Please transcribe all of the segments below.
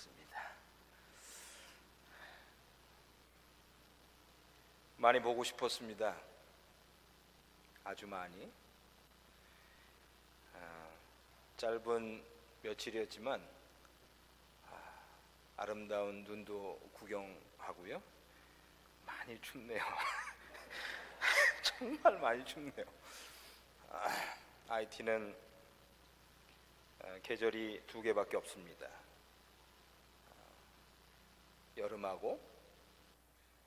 없습니다. 많이 보고 싶었습니다. 아주 많이. 짧은 며칠이었지만 아름다운 눈도 구경하고요. 많이 춥네요. 정말 많이 춥네요. IT는 계절이 두 개밖에 없습니다. 여름하고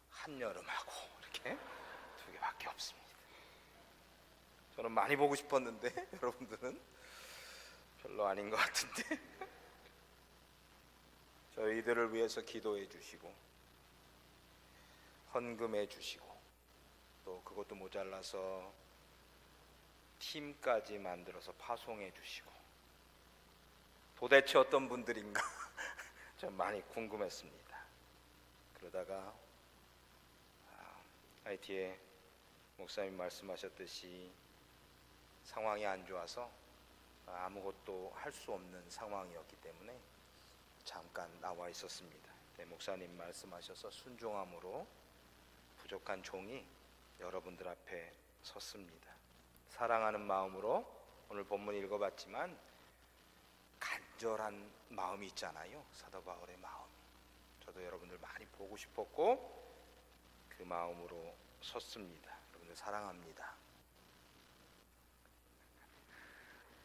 한여름하고 이렇게 두 개밖에 없습니다. 저는 많이 보고 싶었는데 여러분들은 별로 아닌 것 같은데 저희들을 위해서 기도해 주시고 헌금해 주시고 또 그것도 모자라서 팀까지 만들어서 파송해 주시고 도대체 어떤 분들인가 좀 많이 궁금했습니다. 그러다가 IT에 목사님 말씀하셨듯이 상황이 안 좋아서 아무것도 할 수 없는 상황이었기 때문에 잠깐 나와 있었습니다. 목사님 말씀하셔서 순종함으로 부족한 종이 여러분들 앞에 섰습니다. 사랑하는 마음으로 오늘 본문 읽어봤지만 간절한 마음이 있잖아요. 사도 바울의 마음이. 저도 여러분들 많이 보고 싶었고 그 마음으로 섰습니다. 여러분들 사랑합니다.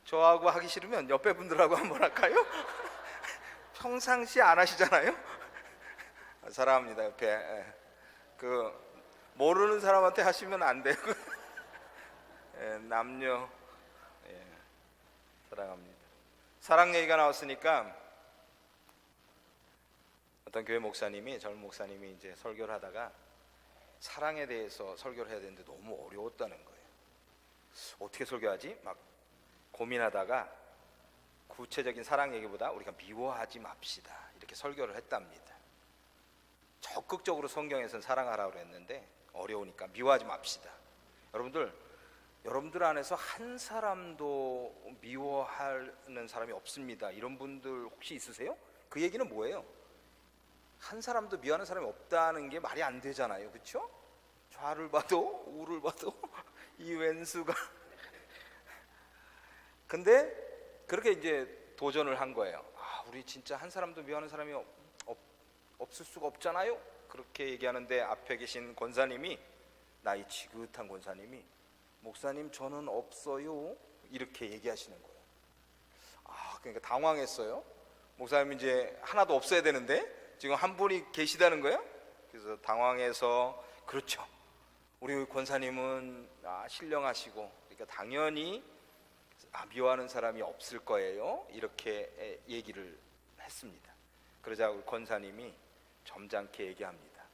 저하고 하기 싫으면 옆에 분들하고 한번 할까요? 평상시 안 하시잖아요. 사랑합니다. 옆에 모르는 사람한테 하시면 안 돼요. 남녀 사랑합니다. 사랑 얘기가 나왔으니까 어떤 교회 목사님이 젊은 목사님이 이제 설교를 하다가 사랑에 대해서 설교를 해야 되는데 너무 어려웠다는 거예요. 어떻게 설교하지? 막 고민하다가 구체적인 사랑 얘기보다 우리가 미워하지 맙시다 이렇게 설교를 했답니다. 적극적으로 성경에서는 사랑하라고 그랬는데 어려우니까 미워하지 맙시다. 여러분들 안에서 한 사람도 미워하는 사람이 없습니다. 이런 분들 혹시 있으세요? 그 얘기는 뭐예요? 한 사람도 미워하는 사람이 없다는 게 말이 안 되잖아요. 그렇죠? 좌를 봐도 우를 봐도 이 왼수가 근데 그렇게 이제 도전을 한 거예요. 우리 진짜 한 사람도 미워하는 사람이 없을 수가 없잖아요. 그렇게 얘기하는데 앞에 계신 권사님이 나이 지긋한 권사님이 목사님 저는 없어요 이렇게 얘기하시는 거예요. 그러니까 당황했어요. 목사님 이제 하나도 없어야 되는데 지금 한 분이 계시다는 거예요. 그래서 당황해서 그렇죠. 우리 권사님은 신령하시고 그러니까 당연히 미워하는 사람이 없을 거예요 이렇게 얘기를 했습니다. 그러자 우리 권사님이 점잖게 얘기합니다.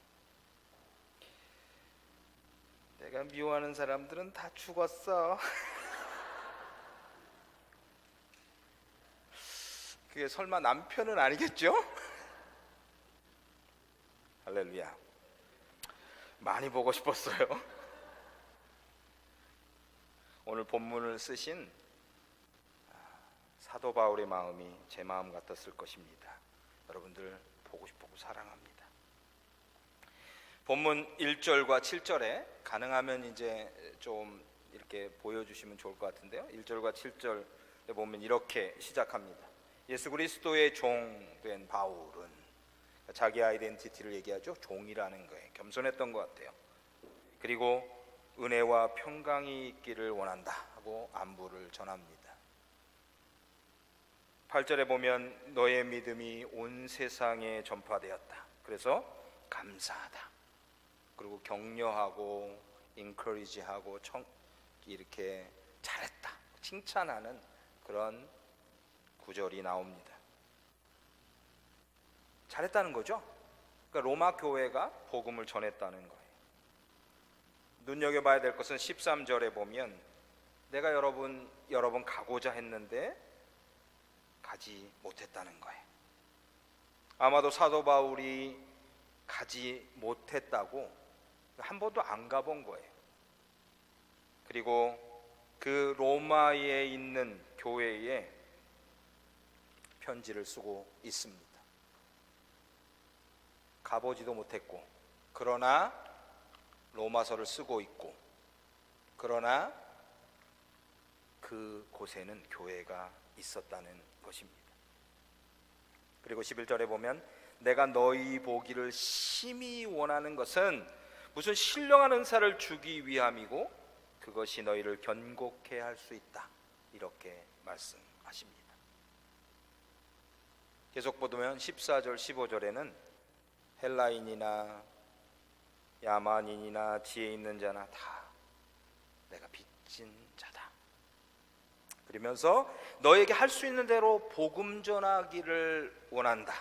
내가 미워하는 사람들은 다 죽었어. 그게 설마 남편은 아니겠죠? 할렐루야. 많이 보고 싶었어요. 오늘 본문을 쓰신 사도 바울의 마음이 제 마음 같았을 것입니다. 여러분들 보고 싶고 사랑합니다. 본문 1절과 7절에 가능하면 이제 좀 이렇게 보여주시면 좋을 것 같은데요. 1절과 7절에 보면 이렇게 시작합니다. 예수 그리스도의 종 된 바울은 자기 아이덴티티를 얘기하죠. 종이라는 거예요. 겸손했던 것 같아요. 그리고 은혜와 평강이 있기를 원한다 하고 안부를 전합니다. 8절에 보면 너의 믿음이 온 세상에 전파되었다. 그래서 감사하다. 그리고 격려하고 인커리지하고 이렇게 잘했다. 칭찬하는 그런 구절이 나옵니다. 잘했다는 거죠. 그러니까 로마 교회가 복음을 전했다는 거예요. 눈여겨봐야 될 것은 13절에 보면 내가 여러 번 가고자 했는데 가지 못했다는 거예요. 아마도 사도 바울이 가지 못했다고 한 번도 안 가본 거예요. 그리고 그 로마에 있는 교회에 편지를 쓰고 있습니다. 가보지도 못했고, 그러나 로마서를 쓰고 있고, 그러나 그곳에는 교회가 있었다는 것입니다. 그리고 11절에 보면 내가 너희 보기를 심히 원하는 것은 무슨 신령한 은사를 주기 위함이고 그것이 너희를 견고케 할 수 있다, 이렇게 말씀하십니다. 계속 보면 14절 15절에는 헬라인이나 야만인이나 지혜 있는 자나 다 내가 빚진 자다, 그러면서 너에게 할 수 있는 대로 복음 전하기를 원한다,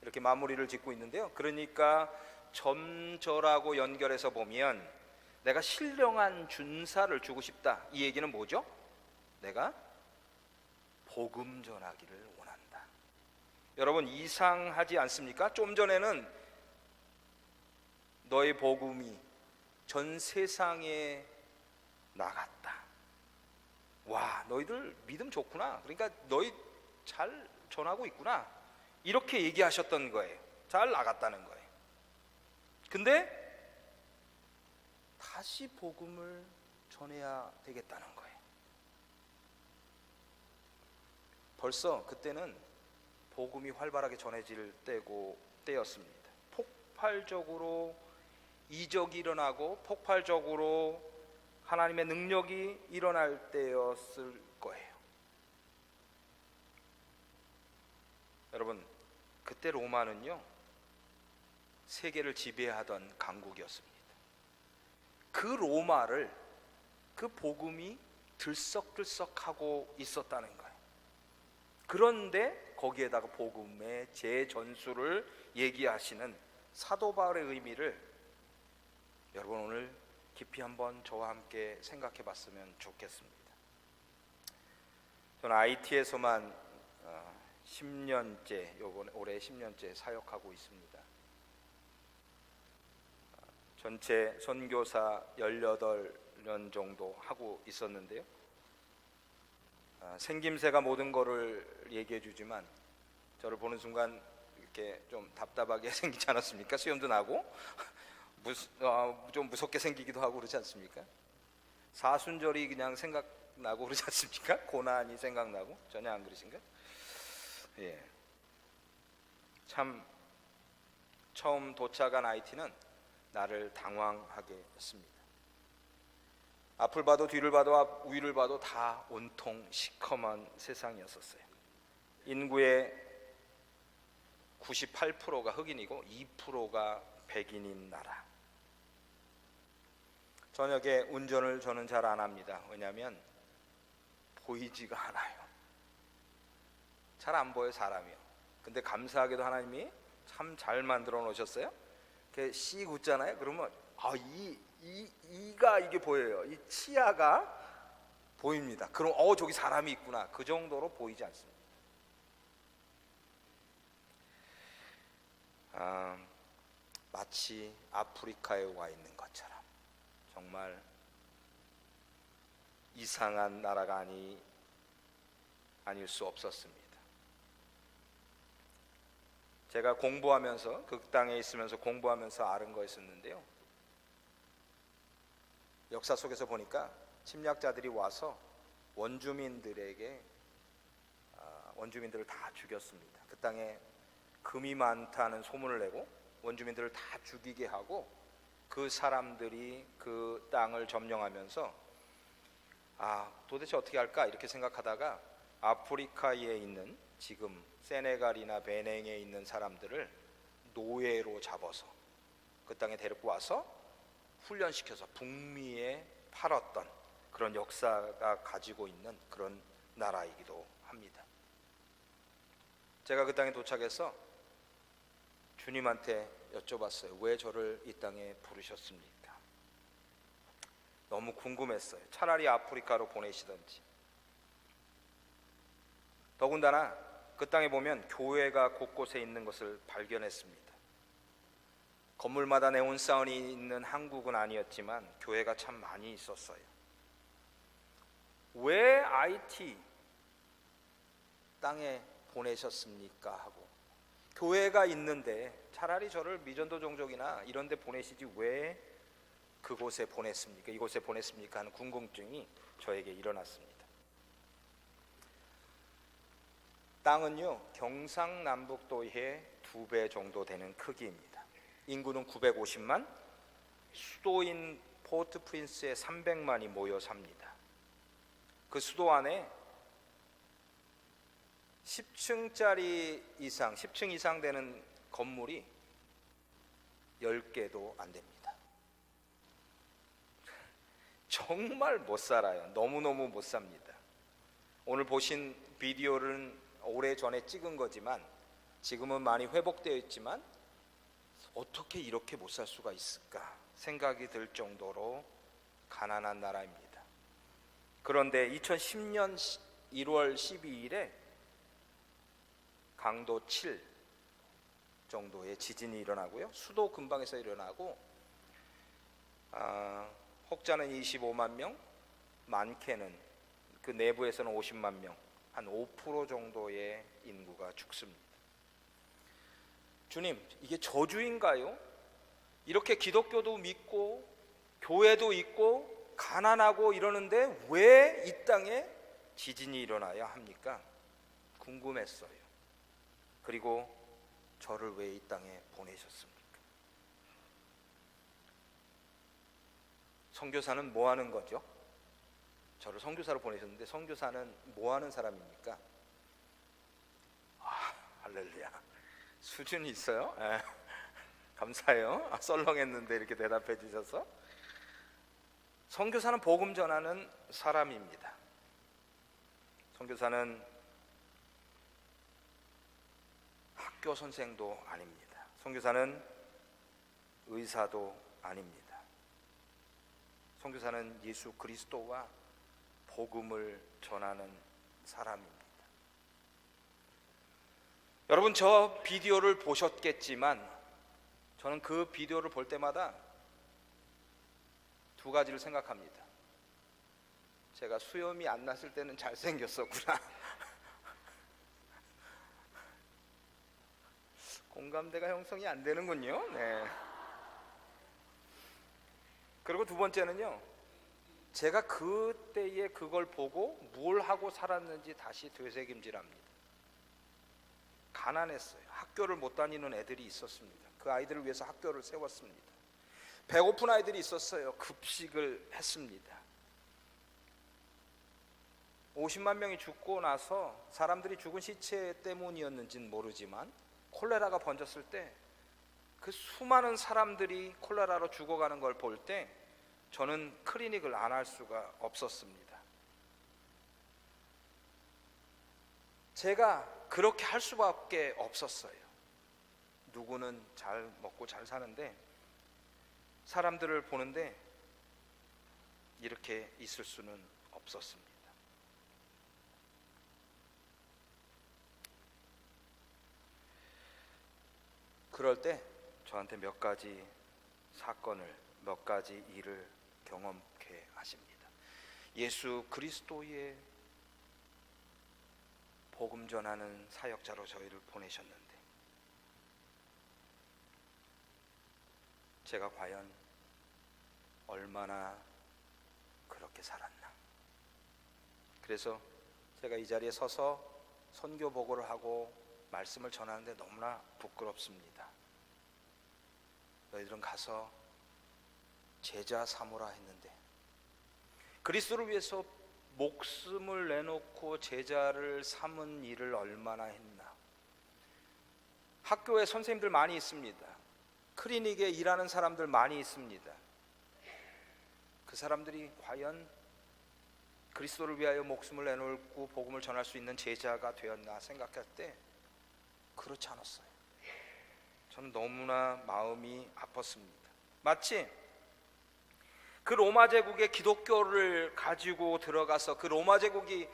이렇게 마무리를 짓고 있는데요. 그러니까 점절하고 연결해서 보면 내가 신령한 준사를 주고 싶다, 이 얘기는 뭐죠? 내가 복음 전하기를 원한다. 여러분, 이상하지 않습니까? 좀 전에는 너의 복음이 전 세상에 나갔다. 와, 너희들 믿음 좋구나, 그러니까 너희 잘 전하고 있구나, 이렇게 얘기하셨던 거예요. 잘 나갔다는 거예요. 근데 다시 복음을 전해야 되겠다는 거예요. 벌써 그때는 복음이 활발하게 전해질 때였습니다. 폭발적으로 이적이 일어나고 폭발적으로 하나님의 능력이 일어날 때였을 거예요. 여러분, 그때 로마는요, 세계를 지배하던 강국이었습니다. 그 로마를, 그 복음이 들썩들썩하고 있었다는 거예요. 그런데 거기에다가 복음의 재전수를 얘기하시는 사도 바울의 의미를 여러분 오늘 깊이 한번 저와 함께 생각해 봤으면 좋겠습니다. 저는 IT에서만 10년째, 올해 10년째 사역하고 있습니다. 전체 선교사 18년 정도 하고 있었는데요. 생김새가 모든 거를 얘기해 주지만 저를 보는 순간 이렇게 좀 답답하게 생기지 않았습니까? 수염도 나고 좀 무섭게 생기기도 하고 그렇지 않습니까? 사순절이 그냥 생각나고 그러지 않습니까? 고난이 생각나고. 전혀 안 그러신가? 예. 참 처음 도착한 IT는 나를 당황하게 했습니다. 앞을 봐도 뒤를 봐도 위를 봐도 다 온통 시커먼 세상이었었어요. 인구의 98%가 흑인이고 2%가 백인인 나라. 저녁에 운전을 저는 잘 안 합니다. 왜냐하면 보이지가 않아요. 잘 안 보여요, 사람이요. 근데 감사하게도 하나님이 참 잘 만들어 놓으셨어요. 이렇게 씩 웃잖아요. 그러면 이가 이게 보여요. 이 치아가 보입니다. 그럼 저기 사람이 있구나. 그 정도로 보이지 않습니다. 마치 아프리카에 와 있는 것처럼 정말 이상한 나라가 아닐 수 없었습니다. 제가 공부하면서, 그 땅에 있으면서 공부하면서 아는 거였었는데요. 역사 속에서 보니까 침략자들이 와서 원주민들을 다 죽였습니다. 그 땅에 금이 많다는 소문을 내고 원주민들을 다 죽이게 하고 그 사람들이 그 땅을 점령하면서 도대체 어떻게 할까 이렇게 생각하다가 아프리카에 있는 지금 세네갈이나 베냉에 있는 사람들을 노예로 잡아서 그 땅에 데리고 와서 훈련시켜서 북미에 팔았던 그런 역사가 가지고 있는 그런 나라이기도 합니다. 제가 그 땅에 도착해서 주님한테 여쭤봤어요. 왜 저를 이 땅에 부르셨습니까? 너무 궁금했어요. 차라리 아프리카로 보내시던지. 더군다나 그 땅에 보면 교회가 곳곳에 있는 것을 발견했습니다. 건물마다 네온사운이 있는 한국은 아니었지만 교회가 참 많이 있었어요. 왜 IT 땅에 보내셨습니까? 하고 교회가 있는데 차라리 저를 미전도 종족이나 이런 데 보내시지 왜 그곳에 보냈습니까? 이곳에 보냈습니까? 하는 궁금증이 저에게 일어났습니다. 땅은요, 경상남북도의 2배 정도 되는 크기입니다. 인구는 950만, 수도인 포트 프린스에 300만이 모여 삽니다. 그 수도 안에 10층짜리 이상, 10층 이상 되는 건물이 10개도 안 됩니다. 정말 못 살아요. 너무너무 못 삽니다. 오늘 보신 비디오는 오래전에 찍은 거지만 지금은 많이 회복되어 있지만 어떻게 이렇게 못 살 수가 있을까 생각이 들 정도로 가난한 나라입니다. 그런데 2010년 1월 12일에 강도 7 정도의 지진이 일어나고요. 수도 근방에서 일어나고 혹자는 25만 명, 많게는 그 내부에서는 50만 명, 한 5% 정도의 인구가 죽습니다. 주님, 이게 저주인가요? 이렇게 기독교도 믿고 교회도 있고 가난하고 이러는데 왜 이 땅에 지진이 일어나야 합니까? 궁금했어요. 그리고 저를 왜 이 땅에 보내셨습니까? 선교사는 뭐 하는 거죠? 저를 선교사로 보내셨는데 선교사는 뭐 하는 사람입니까? 할렐루야. 수준이 있어요? 감사해요. 썰렁했는데 이렇게 대답해 주셔서. 선교사는 복음 전하는 사람입니다. 선교사는 학교 선생도 아닙니다. 선교사는 의사도 아닙니다. 선교사는 예수 그리스도와 복음을 전하는 사람입니다. 여러분, 저 비디오를 보셨겠지만 저는 그 비디오를 볼 때마다 두 가지를 생각합니다. 제가 수염이 안 났을 때는 잘생겼었구나. 공감대가 형성이 안 되는군요. 네. 그리고 두 번째는요, 제가 그때에 그걸 보고 뭘 하고 살았는지 다시 되새김질합니다. 가난했어요. 학교를 못 다니는 애들이 있었습니다. 그 아이들을 위해서 학교를 세웠습니다. 배고픈 아이들이 있었어요. 급식을 했습니다. 50만 명이 죽고 나서 사람들이 죽은 시체 때문이었는지는 모르지만 콜레라가 번졌을 때 그 수많은 사람들이 콜레라로 죽어가는 걸 볼 때 저는 클리닉을 안 할 수가 없었습니다. 제가 그렇게 할 수밖에 없었어요. 누구는 잘 먹고 잘 사는데 사람들을 보는데 이렇게 있을 수는 없었습니다. 그럴 때 저한테 몇 가지 사건을, 몇 가지 일을 경험케 하십니다. 예수 그리스도의 복음 전하는 사역자로 저희를 보내셨는데 제가 과연 얼마나 그렇게 살았나. 그래서 제가 이 자리에 서서 선교 보고를 하고 말씀을 전하는데 너무나 부끄럽습니다. 너희들은 가서 제자 삼으라 했는데 그리스도를 위해서 목숨을 내놓고 제자를 삼은 일을 얼마나 했나. 학교에 선생님들 많이 있습니다. 클리닉에 일하는 사람들 많이 있습니다. 그 사람들이 과연 그리스도를 위하여 목숨을 내놓고 복음을 전할 수 있는 제자가 되었나 생각할 때 그렇지 않았어요. 저는 너무나 마음이 아팠습니다. 마치 그 로마 제국의 기독교를 가지고 들어가서 그 로마 제국이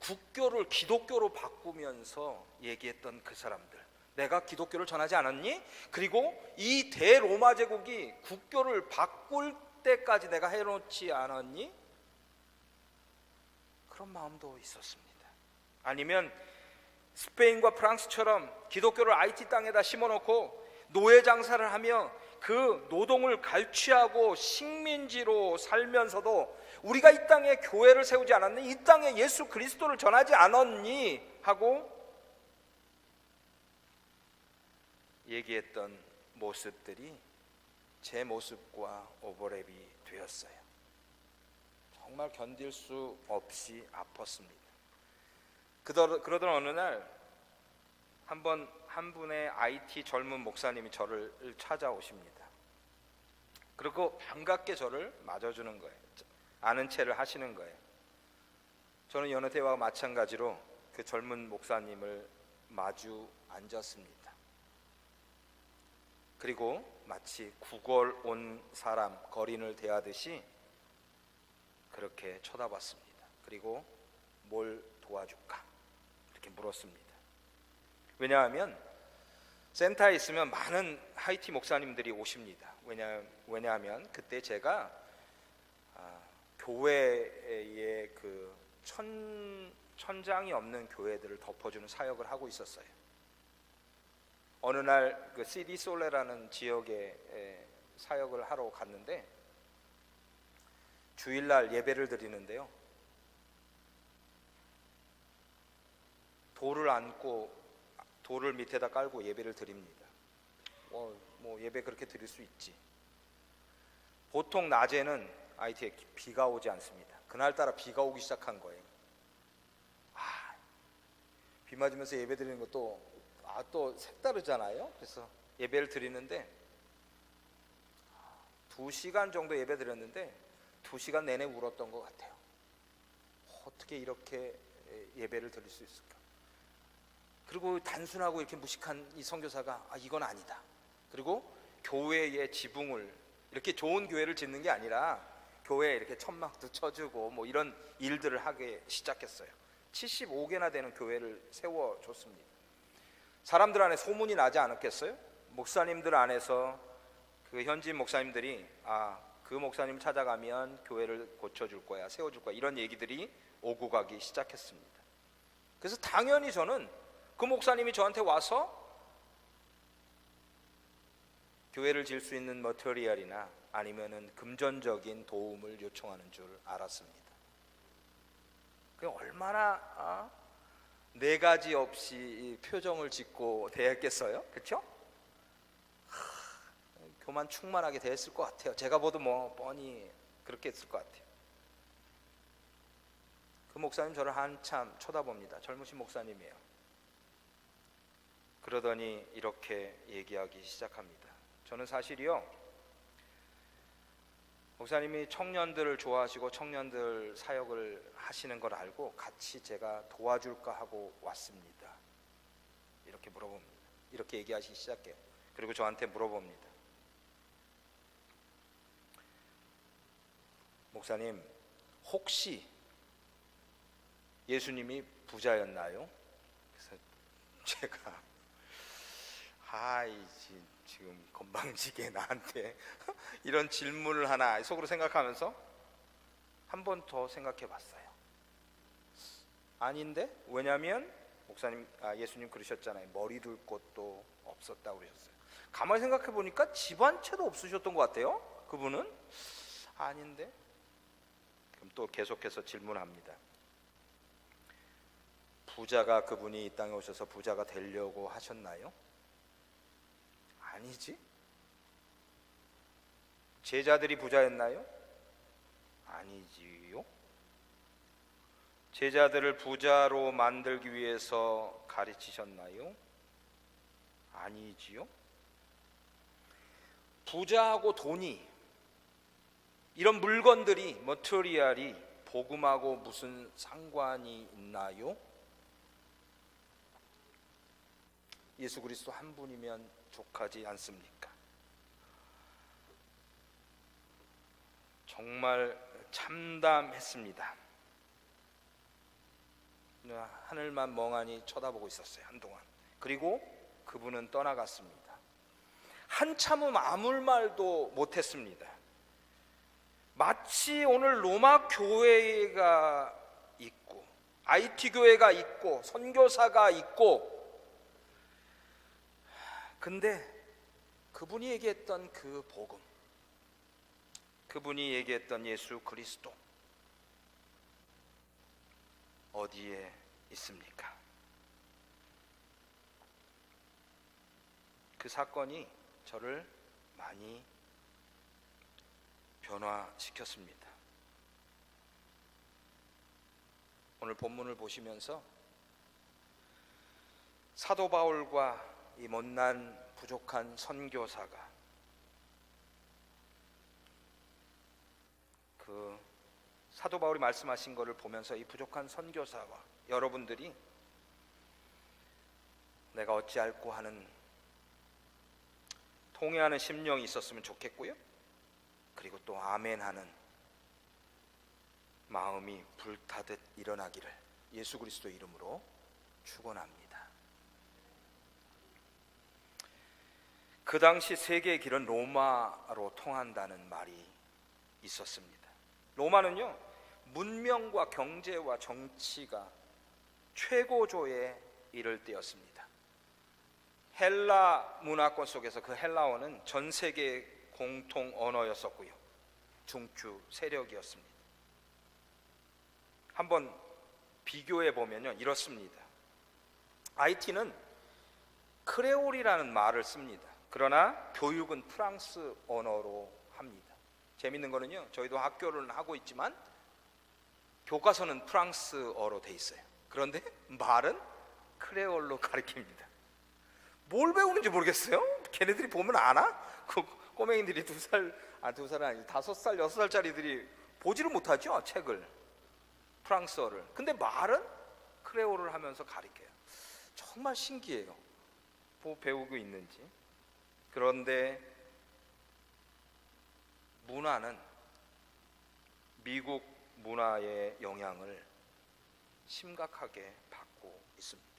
국교를 기독교로 바꾸면서 얘기했던 그 사람들, 내가 기독교를 전하지 않았니? 그리고 이 대로마 제국이 국교를 바꿀 때까지 내가 해놓지 않았니? 그런 마음도 있었습니다. 아니면 스페인과 프랑스처럼 기독교를 IT 땅에다 심어놓고 노예 장사를 하며 그 노동을 갈취하고 식민지로 살면서도 우리가 이 땅에 교회를 세우지 않았니? 이 땅에 예수 그리스도를 전하지 않았니? 하고 얘기했던 모습들이 제 모습과 오버랩이 되었어요. 정말 견딜 수 없이 아팠습니다. 그러던 어느 날 한 분의 IT 젊은 목사님이 저를 찾아오십니다. 그리고 반갑게 저를 맞아주는 거예요. 아는 체를 하시는 거예요. 저는 여느 때와 마찬가지로 그 젊은 목사님을 마주 앉았습니다. 그리고 마치 구걸 온 사람, 거린을 대하듯이 그렇게 쳐다봤습니다. 그리고 뭘 도와줄까? 이렇게 물었습니다. 왜냐하면 센터에 있으면 많은 하이티 목사님들이 오십니다. 왜냐하면 그때 제가 교회의 그 천장이 없는 교회들을 덮어주는 사역을 하고 있었어요. 어느 날 그 시디솔레라는 지역에 사역을 하러 갔는데 주일날 예배를 드리는데요. 돌을 안고 돌을 밑에다 깔고 예배를 드립니다. 뭐 예배 그렇게 드릴 수 있지. 보통 낮에는 IT에 비가 오지 않습니다. 그날따라 비가 오기 시작한 거예요. 비 맞으면서 예배 드리는 것도 또 색다르잖아요. 그래서 예배를 드리는데 2시간 정도 예배 드렸는데 2시간 내내 울었던 것 같아요. 어떻게 이렇게 예배를 드릴 수 있을까? 그리고 단순하고 이렇게 무식한 이 선교사가 이건 아니다. 그리고 교회의 지붕을 이렇게 좋은 교회를 짓는 게 아니라 교회에 이렇게 천막도 쳐주고 뭐 이런 일들을 하기 시작했어요. 75개나 되는 교회를 세워줬습니다. 사람들 안에 소문이 나지 않았겠어요? 목사님들 안에서 그 현지인 목사님들이 그 목사님 찾아가면 교회를 고쳐줄 거야, 세워줄 거야, 이런 얘기들이 오고 가기 시작했습니다. 그래서 당연히 저는 그 목사님이 저한테 와서 교회를 지을 수 있는 머터리얼이나 아니면은 금전적인 도움을 요청하는 줄 알았습니다. 그 얼마나 네 가지 없이 표정을 짓고 대했겠어요? 그렇죠? 교만 충만하게 대했을 것 같아요. 제가 봐도 뭐 뻔히 그렇게 했을 것 같아요. 그 목사님 저를 한참 쳐다봅니다. 젊으신 목사님이에요. 그러더니 이렇게 얘기하기 시작합니다. 저는 사실이요, 목사님이 청년들을 좋아하시고 청년들 사역을 하시는 걸 알고 같이 제가 도와줄까 하고 왔습니다. 이렇게 물어봅니다. 이렇게 얘기하시기 시작해요. 그리고 저한테 물어봅니다. 목사님, 혹시 예수님이 부자였나요? 그래서 제가 지금 건방지게 나한테 이런 질문을 하나 속으로 생각하면서 한 번 더 생각해 봤어요. 아닌데? 왜냐하면 목사님, 예수님 그러셨잖아요. 머리 둘 곳도 없었다고 그러셨어요. 가만히 생각해 보니까 집 한 채도 없으셨던 것 같아요. 그분은 아닌데? 그럼 또 계속해서 질문합니다. 부자가 그분이 이 땅에 오셔서 부자가 되려고 하셨나요? 아니지. 제자들이 부자였나요? 아니지요. 제자들을 부자로 만들기 위해서 가르치셨나요? 아니지요. 부자하고 돈이, 이런 물건들이, 머터리얼이 복음하고 무슨 상관이 있나요? 예수 그리스도 한 분이면 족하지 않습니까? 정말 참담했습니다. 하늘만 멍하니 쳐다보고 있었어요, 한동안. 그리고 그분은 떠나갔습니다. 한참은 아무 말도 못했습니다. 마치 오늘 로마 교회가 있고 IT 교회가 있고 선교사가 있고, 근데 그분이 얘기했던 그 복음, 그분이 얘기했던 예수 그리스도 어디에 있습니까? 그 사건이 저를 많이 변화시켰습니다. 오늘 본문을 보시면서 사도 바울과 이 못난 부족한 선교사가 그 사도 바울이 말씀하신 것을 보면서 이 부족한 선교사와 여러분들이 내가 어찌할꼬 하는 통회하는 심령이 있었으면 좋겠고요, 그리고 또 아멘하는 마음이 불타듯 일어나기를 예수 그리스도 이름으로 축원합니다. 그 당시 세계의 길은 로마로 통한다는 말이 있었습니다. 로마는요, 문명과 경제와 정치가 최고조에 이를 때였습니다. 헬라 문화권 속에서 그 헬라어는 전 세계의 공통 언어였었고요, 중추 세력이었습니다. 한번 비교해 보면요, 이렇습니다. IT는 크레올이라는 말을 씁니다. 그러나 교육은 프랑스 언어로 합니다. 재밌는 거는요, 저희도 학교를 하고 있지만 교과서는 프랑스어로 돼 있어요. 그런데 말은 크레올로 가르칩니다. 뭘 배우는지 모르겠어요. 걔네들이 보면 아나? 그 꼬맹이들이 2살 아니 5살, 6살짜리들이 보지를 못하죠, 책을, 프랑스어를. 근데 말은 크레올을 하면서 가르쳐요. 정말 신기해요, 뭐 배우고 있는지. 그런데 문화는 미국 문화의 영향을 심각하게 받고 있습니다.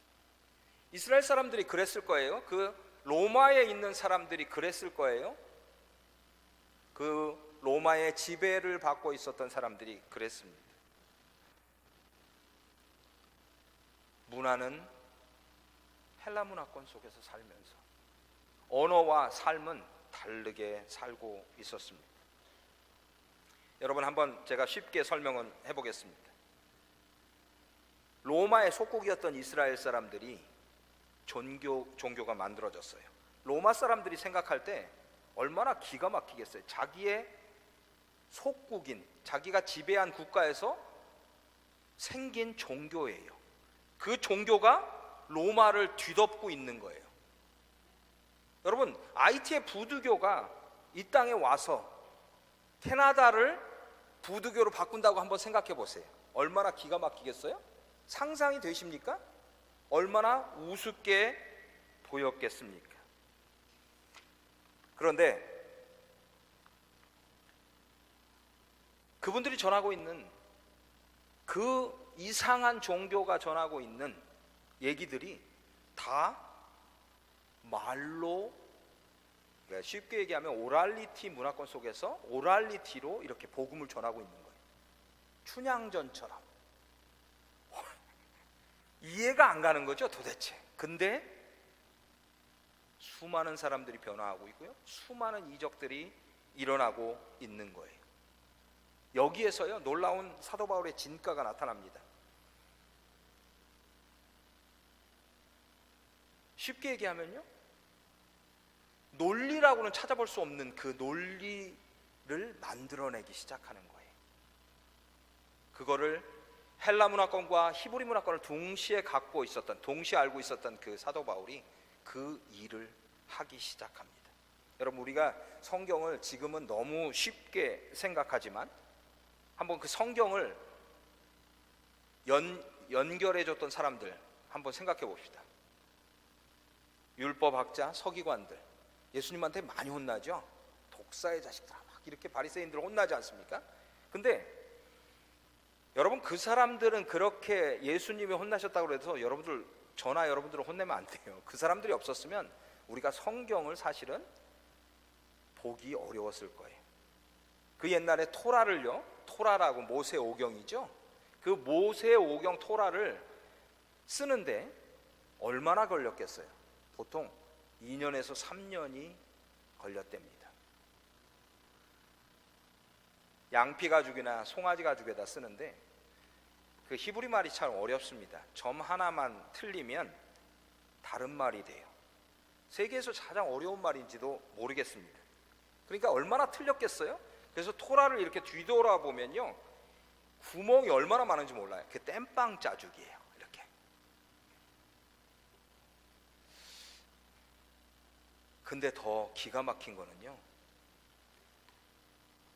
이스라엘 사람들이 그랬을 거예요. 그 로마에 있는 사람들이 그랬을 거예요. 그 로마의 지배를 받고 있었던 사람들이 그랬습니다. 문화는 헬라 문화권 속에서 살면서 언어와 삶은 다르게 살고 있었습니다. 여러분, 한번 제가 쉽게 설명을 해보겠습니다. 로마의 속국이었던 이스라엘 사람들이 종교가 만들어졌어요. 로마 사람들이 생각할 때 얼마나 기가 막히겠어요. 자기의 속국인, 자기가 지배한 국가에서 생긴 종교예요. 그 종교가 로마를 뒤덮고 있는 거예요. 여러분, IT의 부두교가 이 땅에 와서 캐나다를 부두교로 바꾼다고 한번 생각해 보세요. 얼마나 기가 막히겠어요? 상상이 되십니까? 얼마나 우습게 보였겠습니까? 그런데 그분들이 전하고 있는 그 이상한 종교가 전하고 있는 얘기들이 다 말로, 쉽게 얘기하면 오랄리티 문화권 속에서 오랄리티로 이렇게 복음을 전하고 있는 거예요. 춘향전처럼. 이해가 안 가는 거죠, 도대체. 근데 수많은 사람들이 변화하고 있고요, 수많은 이적들이 일어나고 있는 거예요. 여기에서요, 놀라운 사도 바울의 진가가 나타납니다. 쉽게 얘기하면요, 논리라고는 찾아볼 수 없는 그 논리를 만들어내기 시작하는 거예요. 그거를 헬라 문화권과 히브리 문화권을 동시에 알고 있었던 그 사도 바울이 그 일을 하기 시작합니다. 여러분, 우리가 성경을 지금은 너무 쉽게 생각하지만 한번 그 성경을 연결해줬던 사람들 한번 생각해 봅시다. 율법학자, 서기관들, 예수님한테 많이 혼나죠. 독사의 자식들아, 막 이렇게 바리새인들 혼나지 않습니까? 근데 여러분, 그 사람들은 그렇게 예수님이 혼나셨다고 해서 여러분들을 혼내면 안 돼요. 그 사람들이 없었으면 우리가 성경을 사실은 보기 어려웠을 거예요. 그 옛날에 토라라고 모세 오경이죠. 그 모세오경 토라를 쓰는데 얼마나 걸렸겠어요? 보통 2년에서 3년이 걸렸답니다. 양피 가죽이나 송아지 가죽에다 쓰는데 그 히브리 말이 참 어렵습니다. 점 하나만 틀리면 다른 말이 돼요. 세계에서 가장 어려운 말인지도 모르겠습니다. 그러니까 얼마나 틀렸겠어요? 그래서 토라를 이렇게 뒤돌아보면요, 구멍이 얼마나 많은지 몰라요. 그게 땜빵 자죽이에요. 이렇게. 근데 더 기가 막힌 거는요,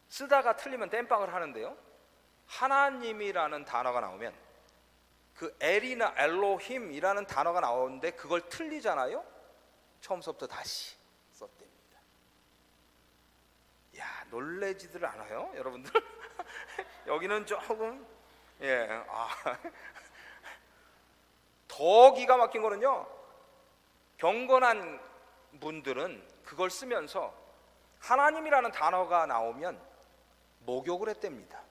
쓰다가 틀리면 땜빵을 하는데요, 하나님이라는 단어가 나오면 그 엘이나 엘로힘이라는 단어가 나오는데 그걸 틀리잖아요. 처음부터 다시 썼답니다. 야, 놀래지들 않아요, 여러분들? 여기는 조금 더 기가 막힌 거는요, 경건한 분들은 그걸 쓰면서 하나님이라는 단어가 나오면 목욕을 했답니다.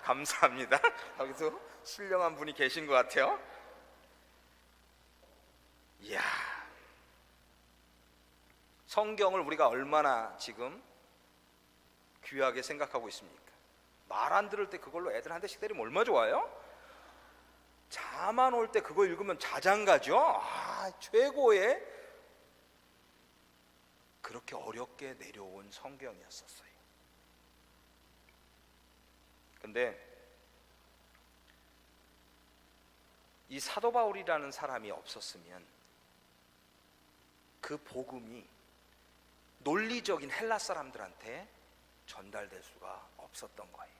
감사합니다. 여기서 신령한 분이 계신 것 같아요. 이야, 성경을 우리가 얼마나 지금 귀하게 생각하고 있습니까? 말 안 들을 때 그걸로 애들 한 대씩 때리면 얼마나 좋아요? 잠 안 올 때 그거 읽으면 자장가죠? 최고의, 그렇게 어렵게 내려온 성경이었었어요. 근데 이 사도 바울이라는 사람이 없었으면 그 복음이 논리적인 헬라 사람들한테 전달될 수가 없었던 거예요.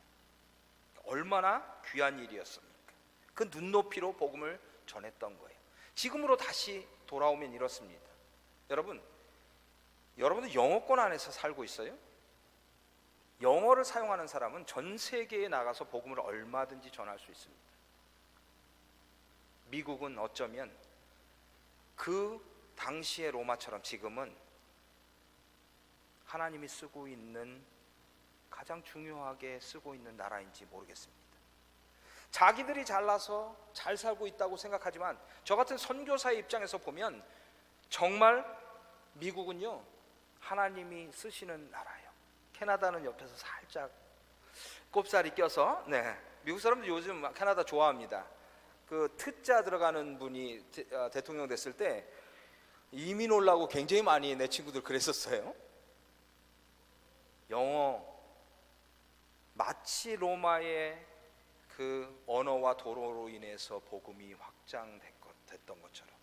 얼마나 귀한 일이었습니까? 그 눈높이로 복음을 전했던 거예요. 지금으로 다시 돌아오면 이렇습니다. 여러분들 영어권 안에서 살고 있어요? 영어를 사용하는 사람은 전 세계에 나가서 복음을 얼마든지 전할 수 있습니다. 미국은 어쩌면 그 당시의 로마처럼 지금은 하나님이 쓰고 있는, 가장 중요하게 쓰고 있는 나라인지 모르겠습니다. 자기들이 잘나서 잘 살고 있다고 생각하지만 저 같은 선교사의 입장에서 보면 정말 미국은요, 하나님이 쓰시는 나라예요. 캐나다는 옆에서 살짝 꼽살이 껴서, 미국 사람들 요즘 캐나다 좋아합니다. 그 트자 들어가는 분이 대통령 됐을 때 이민 오려고 굉장히 많이, 내 친구들 그랬었어요. 영어, 마치 로마의 그 언어와 도로로 인해서 복음이 확장됐던 것처럼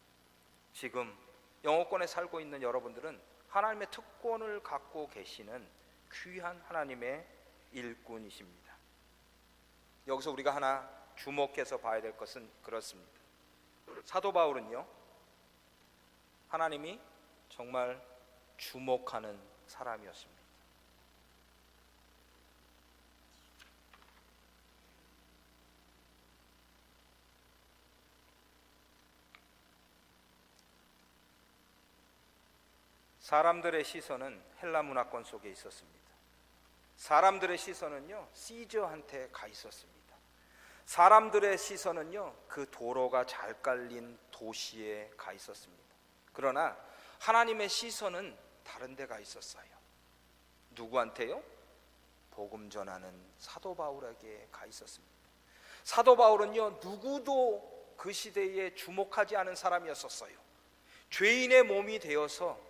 지금 영어권에 살고 있는 여러분들은 하나님의 특권을 갖고 계시는 귀한 하나님의 일꾼이십니다. 여기서 우리가 하나 주목해서 봐야 될 것은 그렇습니다. 사도 바울은요, 하나님이 정말 주목하는 사람이었습니다. 사람들의 시선은 헬라 문화권 속에 있었습니다. 사람들의 시선은요, 시저한테 가 있었습니다. 사람들의 시선은요, 그 도로가 잘 깔린 도시에 가 있었습니다. 그러나 하나님의 시선은 다른 데 가 있었어요. 누구한테요? 복음 전하는 사도 바울에게 가 있었습니다. 사도 바울은요, 누구도 그 시대에 주목하지 않은 사람이었었어요. 죄인의 몸이 되어서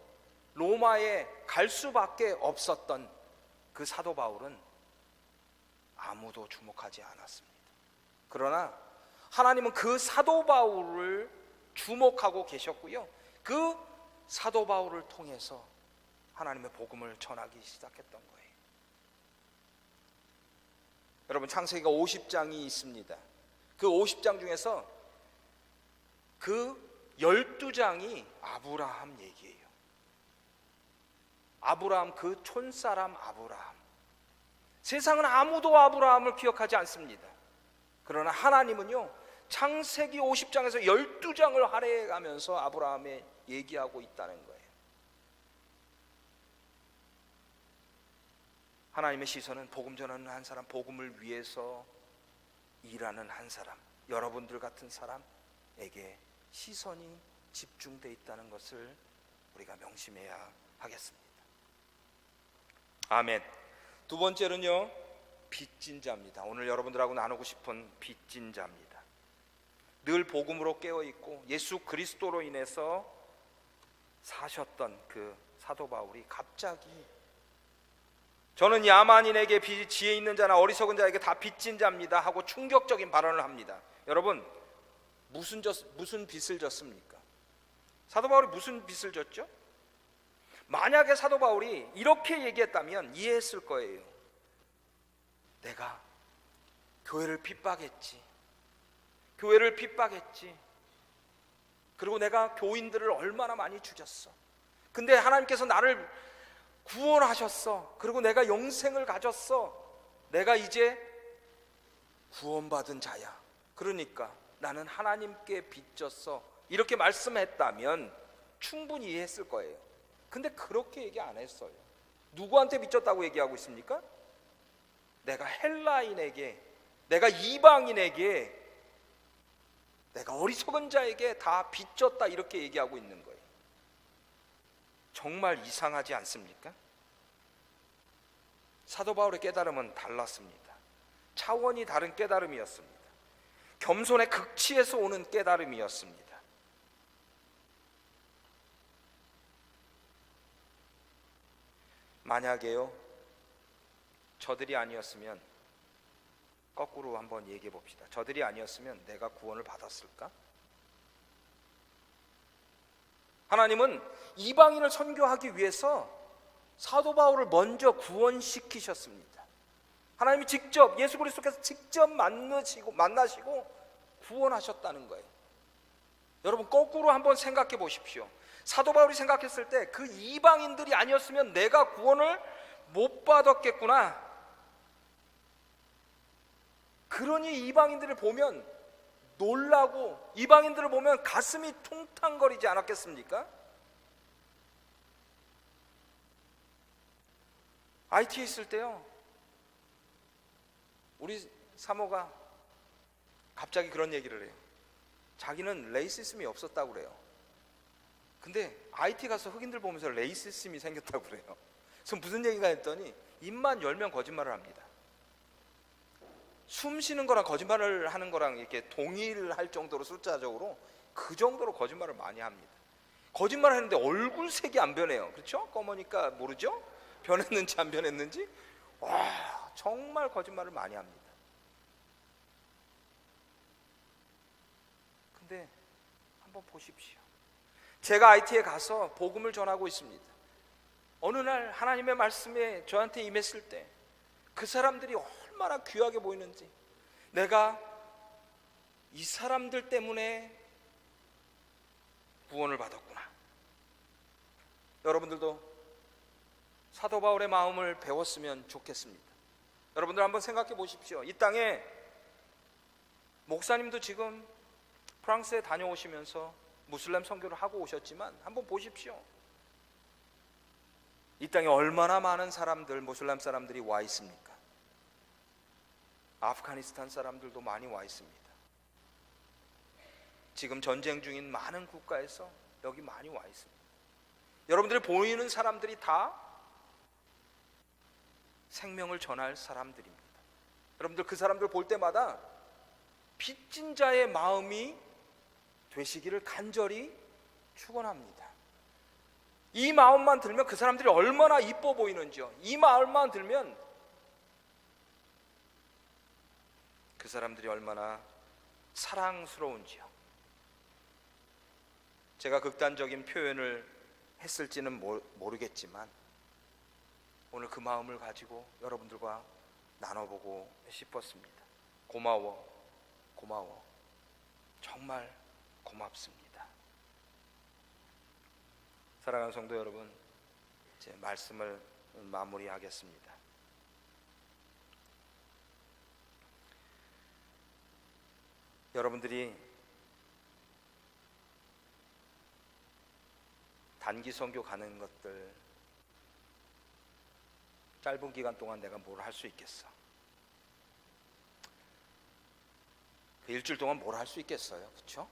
로마에 갈 수밖에 없었던 그 사도 바울은 아무도 주목하지 않았습니다. 그러나 하나님은 그 사도 바울을 주목하고 계셨고요, 그 사도 바울을 통해서 하나님의 복음을 전하기 시작했던 거예요. 여러분, 창세기가 50장이 있습니다. 그 50장 중에서 그 12장이 아브라함 얘기예요. 아브라함, 그 촌사람 아브라함. 세상은 아무도 아브라함을 기억하지 않습니다. 그러나 하나님은요, 창세기 50장에서 12장을 할애해가면서 아브라함에 얘기하고 있다는 거예요. 하나님의 시선은 복음 전하는 한 사람, 복음을 위해서 일하는 한 사람, 여러분들 같은 사람에게 시선이 집중되어 있다는 것을 우리가 명심해야 하겠습니다. 아멘. 두 번째는요, 빚진 자입니다. 오늘 여러분들하고 나누고 싶은 빚진 자입니다. 늘 복음으로 깨어있고 예수 그리스도로 인해서 사셨던 그 사도 바울이 갑자기 저는 야만인에게 지혜 있는 자나 어리석은 자에게 다 빚진 자입니다 하고 충격적인 발언을 합니다. 여러분, 무슨 빚을 졌습니까? 사도 바울이 무슨 빚을 졌죠? 만약에 사도 바울이 이렇게 얘기했다면 이해했을 거예요. 내가 교회를 핍박했지. 그리고 내가 교인들을 얼마나 많이 죽였어. 근데 하나님께서 나를 구원하셨어. 그리고 내가 영생을 가졌어. 내가 이제 구원받은 자야. 그러니까 나는 하나님께 빚졌어. 이렇게 말씀했다면 충분히 이해했을 거예요. 근데 그렇게 얘기 안 했어요. 누구한테 빚졌다고 얘기하고 있습니까? 내가 헬라인에게, 내가 이방인에게, 내가 어리석은 자에게 다 빚졌다 이렇게 얘기하고 있는 거예요. 정말 이상하지 않습니까? 사도 바울의 깨달음은 달랐습니다. 차원이 다른 깨달음이었습니다. 겸손의 극치에서 오는 깨달음이었습니다. 만약에요, 저들이 아니었으면, 거꾸로 한번 얘기해 봅시다. 저들이 아니었으면 내가 구원을 받았을까? 하나님은 이방인을 선교하기 위해서 사도 바울을 먼저 구원시키셨습니다. 하나님이 직접, 예수 그리스도께서 직접 만나시고 구원하셨다는 거예요. 여러분, 거꾸로 한번 생각해 보십시오. 사도 바울이 생각했을 때 그 이방인들이 아니었으면 내가 구원을 못 받았겠구나. 그러니 이방인들을 보면 놀라고, 이방인들을 보면 가슴이 퉁탕거리지 않았겠습니까? IT에 있을 때요, 우리 사모가 갑자기 그런 얘기를 해요. 자기는 레이시즘이 없었다고 그래요. 근데 IT 가서 흑인들 보면서 레이시즘이 생겼다고 그래요. 그래서 무슨 얘기가 했더니 입만 열면 거짓말을 합니다. 숨 쉬는 거랑 거짓말을 하는 거랑 이렇게 동일할 정도로, 숫자적으로 그 정도로 거짓말을 많이 합니다. 거짓말을 하는데 얼굴색이 안 변해요. 그렇죠? 검으니까 모르죠? 변했는지 안 변했는지. 와, 정말 거짓말을 많이 합니다. 근데 한번 보십시오. 제가 IT에 가서 복음을 전하고 있습니다. 어느 날 하나님의 말씀에 저한테 임했을 때 그 사람들이 얼마나 귀하게 보이는지, 내가 이 사람들 때문에 구원을 받았구나. 여러분들도 사도 바울의 마음을 배웠으면 좋겠습니다. 여러분들 한번 생각해 보십시오. 이 땅에 목사님도 지금 프랑스에 다녀오시면서 무슬림 선교를 하고 오셨지만 한번 보십시오. 이 땅에 얼마나 많은 사람들, 무슬림 사람들이 와 있습니까? 아프가니스탄 사람들도 많이 와 있습니다. 지금 전쟁 중인 많은 국가에서 여기 많이 와 있습니다. 여러분들이 보이는 사람들이 다 생명을 전할 사람들입니다. 여러분들 그 사람들 볼 때마다 빚진 자의 마음이 되시기를 간절히 축원합니다. 이 마음만 들면 그 사람들이 얼마나 이뻐 보이는지요. 이 마음만 들면 그 사람들이 얼마나 사랑스러운지요. 제가 극단적인 표현을 했을지는 모르겠지만 오늘 그 마음을 가지고 여러분들과 나눠보고 싶었습니다. 고마워, 정말 고맙습니다. 사랑하는 성도 여러분, 제 말씀을 마무리하겠습니다. 여러분들이 단기 선교 가는 것들 짧은 기간 동안 내가 뭘 할 수 있겠어? 그 일주일 동안 뭘 할 수 있겠어요? 그렇죠?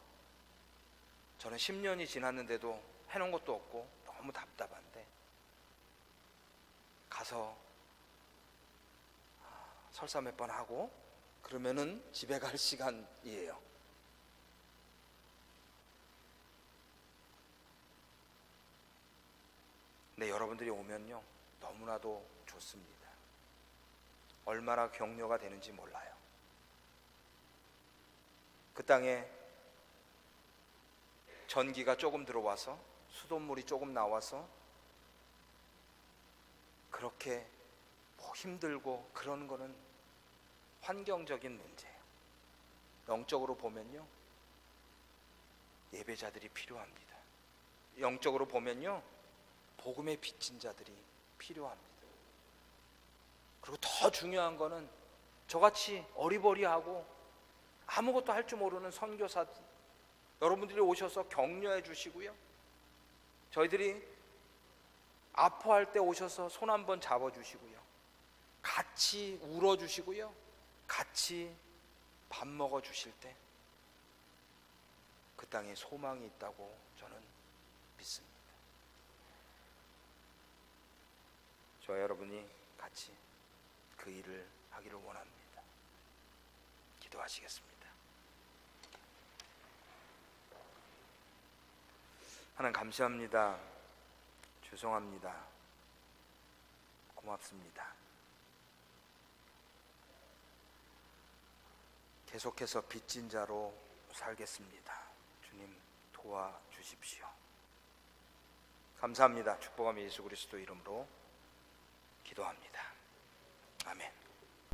저는 10년이 지났는데도 해놓은 것도 없고 너무 답답한데 가서 설사 몇 번 하고 그러면은 집에 갈 시간이에요. 근데 여러분들이 오면요 너무나도 좋습니다. 얼마나 격려가 되는지 몰라요. 그 땅에 전기가 조금 들어와서 수돗물이 조금 나와서 그렇게 뭐 힘들고 그런 거는 환경적인 문제예요. 영적으로 보면요 예배자들이 필요합니다. 영적으로 보면요 복음의 빚진 자들이 필요합니다. 그리고 더 중요한 거는 저같이 어리버리하고 아무것도 할 줄 모르는 선교사 여러분들이 오셔서 격려해 주시고요, 저희들이 아파할 때 오셔서 손 한번 잡아 주시고요, 같이 울어 주시고요, 같이 밥 먹어 주실 때 그 땅에 소망이 있다고 저는 믿습니다. 저와 여러분이 같이 그 일을 하기를 원합니다. 기도하시겠습니다. 하나님 감사합니다. 죄송합니다. 고맙습니다. 계속해서 빚진 자로 살겠습니다. 주님 도와주십시오. 감사합니다. 축복하며 예수 그리스도 이름으로 기도합니다. 아멘.